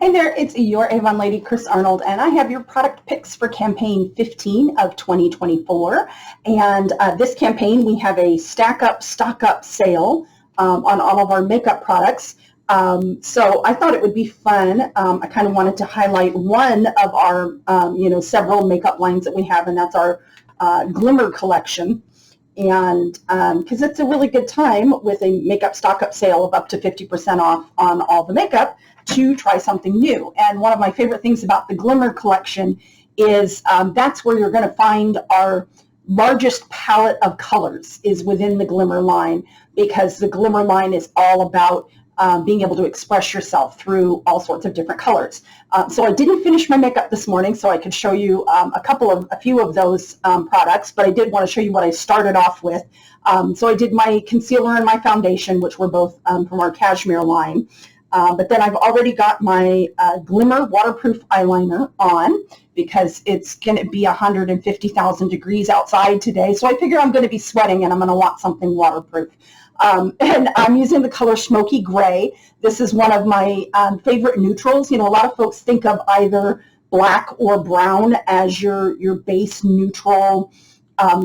Hey there, it's your Avon lady, Chris Arnold, and I have your product picks for campaign 15 of 2024. And this campaign, we have a stack up, stock up sale on all of our makeup products. So I thought it would be fun. I kind of wanted to highlight one of our, several makeup lines that we have, and that's our Glimmer collection. And because it's a really good time with a makeup stock up sale of up to 50% off on all the makeup to try something new. And one of my favorite things about the Glimmer collection is that's where you're going to find our largest palette of colors is within the Glimmer line, because the Glimmer line is all about being able to express yourself through all sorts of different colors. So I didn't finish my makeup this morning, so I could show you a few of those products, but I did want to show you what I started off with. So I did my concealer and my foundation, which were both from our Cashmere line. But then I've already got my Glimmer waterproof eyeliner on because it's going to be 150,000 degrees outside today. So I figure I'm going to be sweating and I'm going to want something waterproof. And I'm using the color Smoky Gray. This is one of my favorite neutrals. You know, a lot of folks think of either black or brown as your base neutral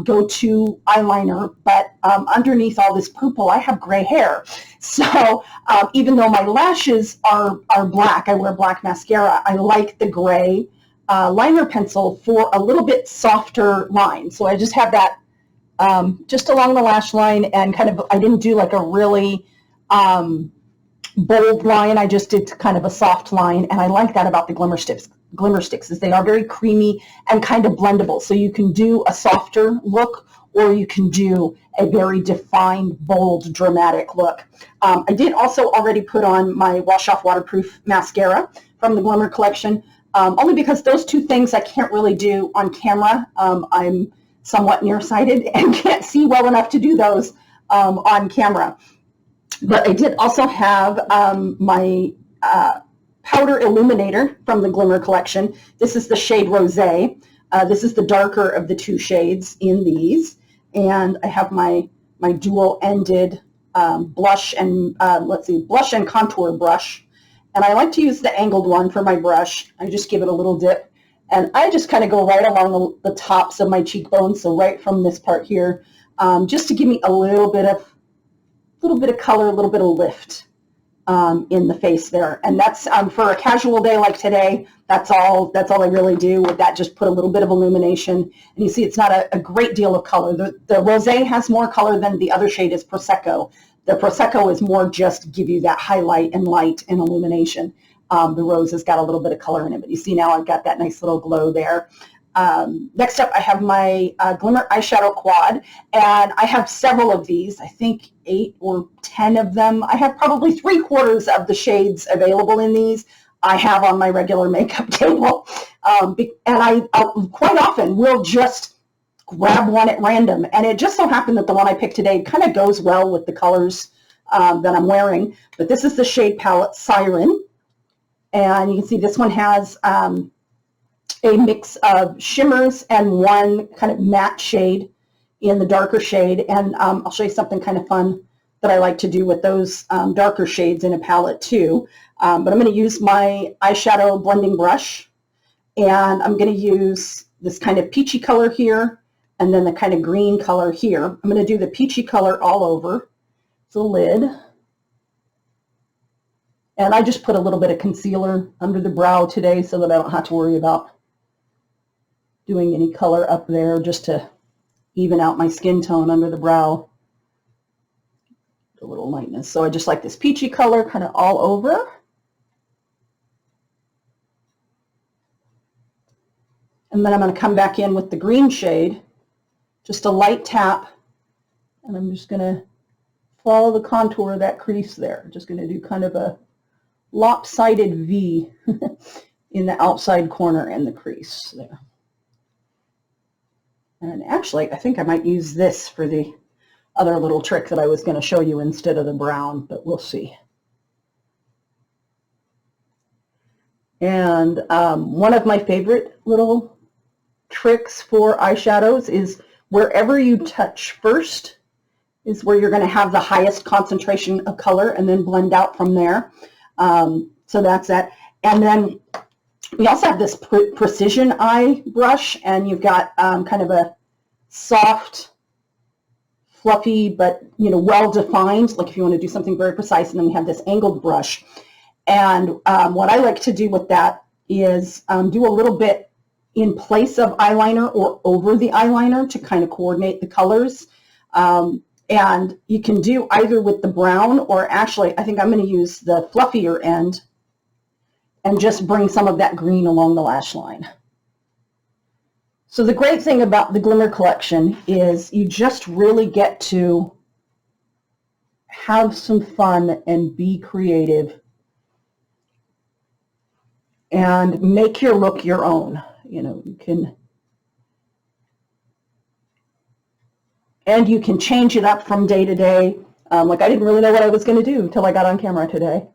go-to eyeliner, but underneath all this purple, I have gray hair. So even though my lashes are black, I wear black mascara, I like the gray liner pencil for a little bit softer line. So I just have that just along the lash line, and kind of, I didn't do like a really bold line, I just did kind of a soft line, and I like that about the Glimmer sticks is they are very creamy and kind of blendable. So you can do a softer look, or you can do a very defined, bold, dramatic look. I did also already put on my Wash Off Waterproof Mascara from the Glimmer collection, only because those two things I can't really do on camera. I'm somewhat nearsighted and can't see well enough to do those on camera. But I did also have my powder illuminator from the Glimmer collection. This is the shade Rosé. This is the darker of the two shades in these. And I have my dual-ended blush and blush and contour brush. And I like to use the angled one for my brush. I just give it a little dip. And I just kind of go right along the tops of my cheekbones, so right from this part here, just to give me a little bit of color, a little bit of lift in the face there. And that's for a casual day like today. That's all I really do with that. Just put a little bit of illumination, and you see it's not a great deal of color. The Rosé has more color than the other shade is Prosecco. The Prosecco is more just give you that highlight and light and illumination. The rose has got a little bit of color in it, but you see now I've got that nice little glow there. Next up, I have my Glimmer eyeshadow quad, and I have several of these. I think 8 or 10 of them. I have probably 3/4 of the shades available in these I have on my regular makeup table. And I quite often will just grab one at random, and it just so happened that the one I picked today kind of goes well with the colors that I'm wearing. But this is the shade palette Siren. And you can see this one has a mix of shimmers and one kind of matte shade in the darker shade. And I'll show you something kind of fun that I like to do with those darker shades in a palette too. But I'm going to use my eyeshadow blending brush, and I'm going to use this kind of peachy color here, and then the kind of green color here. I'm going to do the peachy color all over the lid. And I just put a little bit of concealer under the brow today so that I don't have to worry about doing any color up there, just to even out my skin tone under the brow. A little lightness. So I just like this peachy color kind of all over. And then I'm going to come back in with the green shade, just a light tap, and I'm just going to follow the contour of that crease there. Just going to do kind of a lopsided V in the outside corner and the crease there. And actually, I think I might use this for the other little trick that I was going to show you instead of the brown, but we'll see. And one of my favorite little tricks for eyeshadows is wherever you touch first is where you're going to have the highest concentration of color, and then blend out from there. So that's that. And then we also have this precision eye brush, and you've got kind of a soft, fluffy, but well-defined, like if you want to do something very precise. And then we have this angled brush. And what I like to do with that is do a little bit in place of eyeliner or over the eyeliner to kind of coordinate the colors. And you can do either with the brown, or actually I think I'm going to use the fluffier end and just bring some of that green along the lash line. So the great thing about the Glimmer collection is you just really get to have some fun and be creative and make your look your own. You can, and you can change it up from day to day. Like I didn't really know what I was going to do until I got on camera today.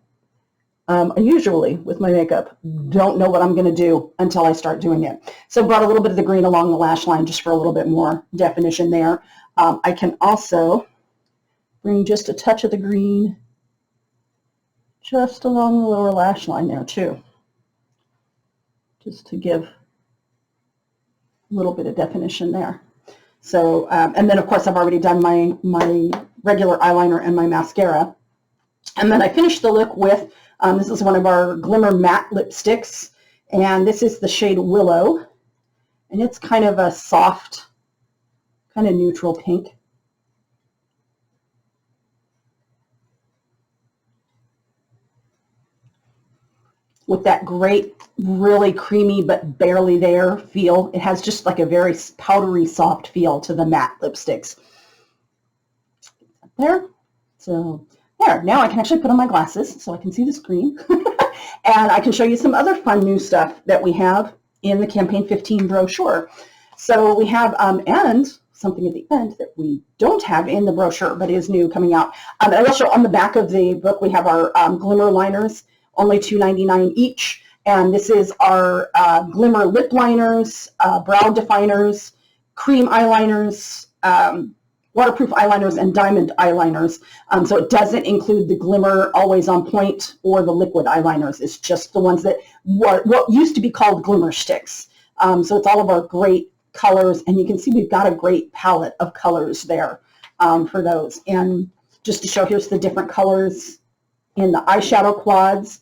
I usually, with my makeup, don't know what I'm going to do until I start doing it. So I brought a little bit of the green along the lash line just for a little bit more definition there. I can also bring just a touch of the green just along the lower lash line there too, just to give a little bit of definition there. So, and then of course I've already done my regular eyeliner and my mascara. And then I finished the look with, this is one of our Glimmer matte lipsticks, and this is the shade Willow, and it's kind of a soft, kind of neutral pink. With that great, really creamy but barely there feel. It has just like a very powdery, soft feel to the matte lipsticks. There. So there. Now I can actually put on my glasses so I can see the screen. And I can show you some other fun new stuff that we have in the Campaign 15 brochure. So we have, and something at the end that we don't have in the brochure, but is new coming out. And also on the back of the book, we have our Glimmer liners, only $2.99 each. And this is our Glimmer lip liners, brow definers, cream eyeliners, waterproof eyeliners, and diamond eyeliners. So it doesn't include the Glimmer Always On Point or the liquid eyeliners. It's just the ones that what used to be called Glimmer sticks. So it's all of our great colors, and you can see we've got a great palette of colors there for those. And just to show, here's the different colors in the eyeshadow quads.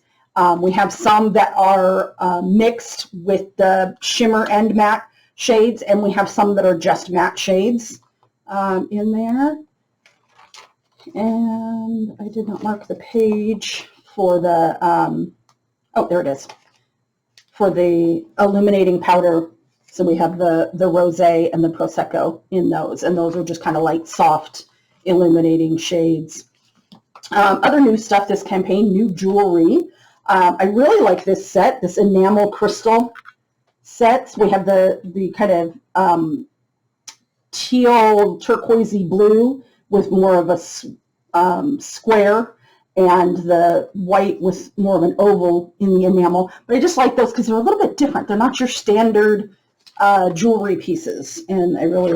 We have some that are mixed with the shimmer and matte shades, and we have some that are just matte shades in there. And I did not mark the page for the, oh, there it is, for the illuminating powder. So we have the Rosé and the Prosecco in those, and those are just kind of light, soft, illuminating shades. Other new stuff this campaign, new jewelry. I really like this set, this enamel crystal sets. We have the kind of teal turquoisey blue with more of a square, and the white with more of an oval in the enamel. But I just like those because they're a little bit different. They're not your standard jewelry pieces, and I really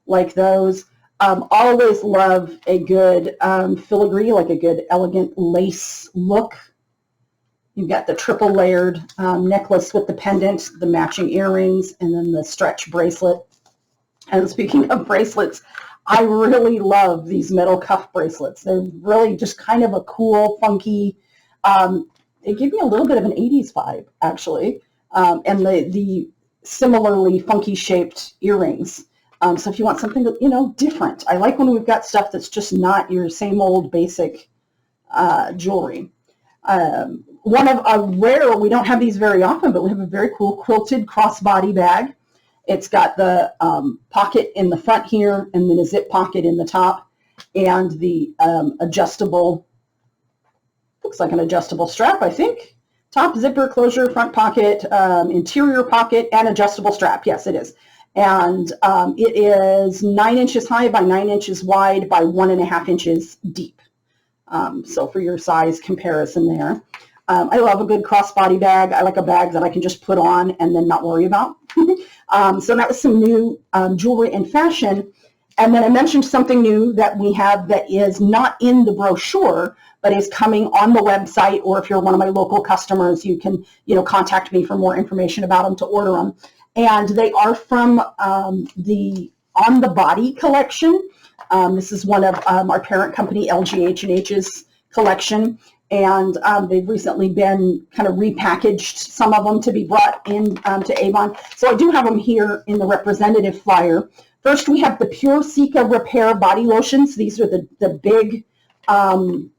like those. Always love a good filigree, like a good elegant lace look. You've got the triple layered necklace with the pendant, the matching earrings, and then the stretch bracelet. And speaking of bracelets, I really love these metal cuff bracelets. They're really just kind of a cool, funky, they give me a little bit of an 80s vibe, actually. And the similarly funky shaped earrings. So if you want something, different. I like when we've got stuff that's just not your same old basic jewelry. One of a rare, we don't have these very often, but we have a very cool quilted crossbody bag. It's got the pocket in the front here, and then a zip pocket in the top, and the adjustable, looks like an adjustable strap, I think. Top zipper, closure, front pocket, interior pocket, and adjustable strap. Yes, it is. And it is 9 inches high by 9 inches wide by 1.5 inches deep. So for your size comparison there. I love a good crossbody bag. I like a bag that I can just put on and then not worry about. So that was some new jewelry and fashion. And then I mentioned something new that we have that is not in the brochure, but is coming on the website, or if you're one of my local customers, you can, contact me for more information about them to order them. And they are from the On the Body collection. This is one of our parent company, LGH&H's collection. And they've recently been kind of repackaged, some of them, to be brought in to Avon. So I do have them here in the representative flyer. First, we have the Pure Cica Repair Body Lotions. These are the big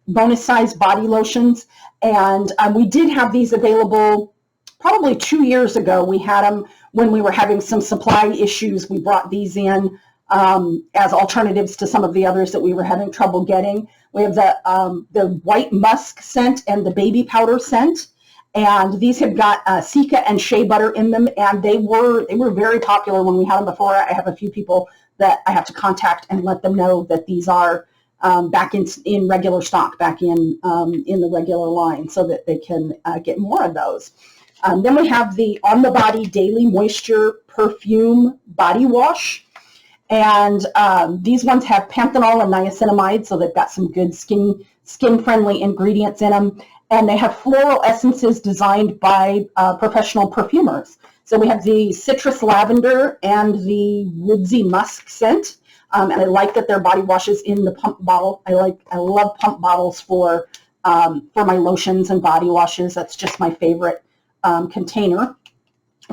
bonus size body lotions. And we did have these available probably 2 years ago. We had them when we were having some supply issues. We brought these in as alternatives to some of the others that we were having trouble getting. We have the white musk scent and the baby powder scent. And these have got cica and shea butter in them, and they were very popular when we had them before. I have a few people that I have to contact and let them know that these are back in regular stock, back in the regular line, so that they can get more of those. Then we have the On the Body Daily Moisture Perfume Body Wash. And these ones have panthenol and niacinamide, so they've got some good skin-friendly ingredients in them. And they have floral essences designed by professional perfumers. So we have the citrus lavender and the woodsy musk scent. And I like that they're body washes in the pump bottle. I love pump bottles for my lotions and body washes. That's just my favorite container.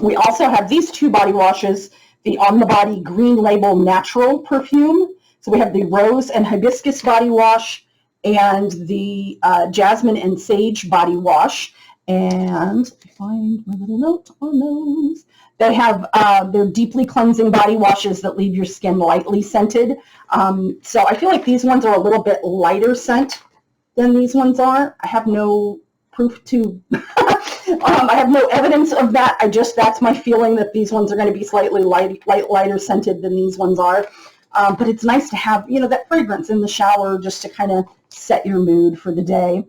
We also have these two body washes, the On the Body Green Label Natural Perfume. So we have the Rose and Hibiscus Body Wash and the Jasmine and Sage Body Wash. And if I find my little note on those, they have they're deeply cleansing body washes that leave your skin lightly scented. So I feel like these ones are a little bit lighter scent than these ones are. I have no proof to, I have no evidence of that. That's my feeling, that these ones are going to be slightly lighter scented than these ones are. But it's nice to have, that fragrance in the shower just to kind of set your mood for the day.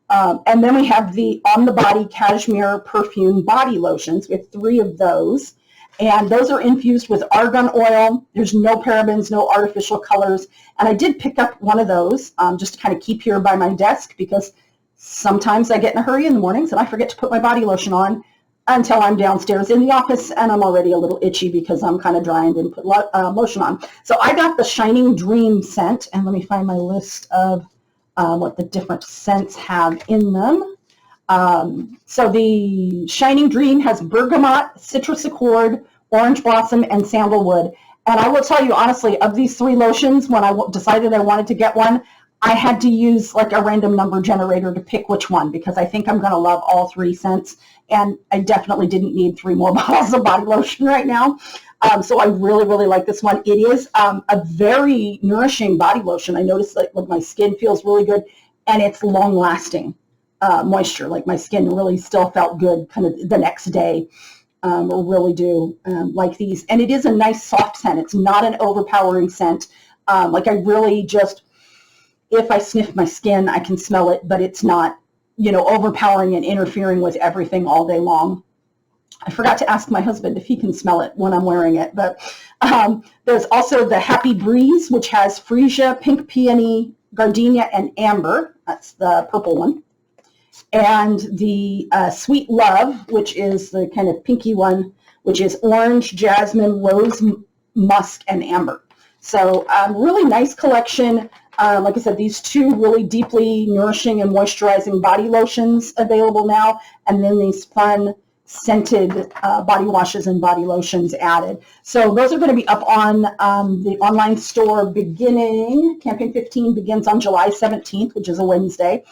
And then we have the On the Body Cashmere Perfume Body Lotions. We have 3 of those. And those are infused with argan oil. There's no parabens, no artificial colors. And I did pick up one of those just to kind of keep here by my desk, because sometimes I get in a hurry in the mornings and I forget to put my body lotion on until I'm downstairs in the office and I'm already a little itchy because I'm kind of dry and didn't put lotion on. So I got the Shining Dream scent, and let me find my list of what the different scents have in them. So the Shining Dream has bergamot, citrus accord, orange blossom, and sandalwood. And I will tell you honestly, of these 3 lotions, when I decided I wanted to get one, I had to use like a random number generator to pick which one, because I think I'm going to love all 3 scents, and I definitely didn't need 3 more bottles of body lotion right now. So I really, really like this one. It is a very nourishing body lotion. I noticed like my skin feels really good, and it's long-lasting moisture. Like my skin really still felt good kind of the next day. I really do like these. And it is a nice soft scent. It's not an overpowering scent. Like I really just, if I sniff my skin, I can smell it, but it's not, overpowering and interfering with everything all day long. I forgot to ask my husband if he can smell it when I'm wearing it, but there's also the Happy Breeze, which has freesia, pink peony, gardenia, and amber. That's the purple one. And the Sweet Love, which is the kind of pinky one, which is orange, jasmine, rose, musk, and amber. So really nice collection. Like I said, these 2 really deeply nourishing and moisturizing body lotions available now, and then these fun scented body washes and body lotions added. So those are going to be up on the online store beginning. Campaign 15 begins on July 17th, which is a Wednesday.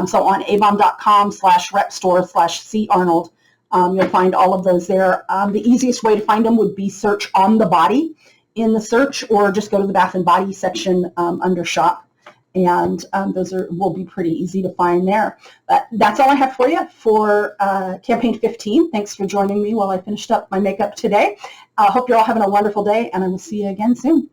So on avon.com/repstore/carnold, you'll find all of those there. The easiest way to find them would be search On the Body in the search, or just go to the Bath and Body section under shop, and those will be pretty easy to find there. But that's all I have for you for Campaign 15. Thanks for joining me while I finished up my makeup today. I hope you're all having a wonderful day, and I will see you again soon.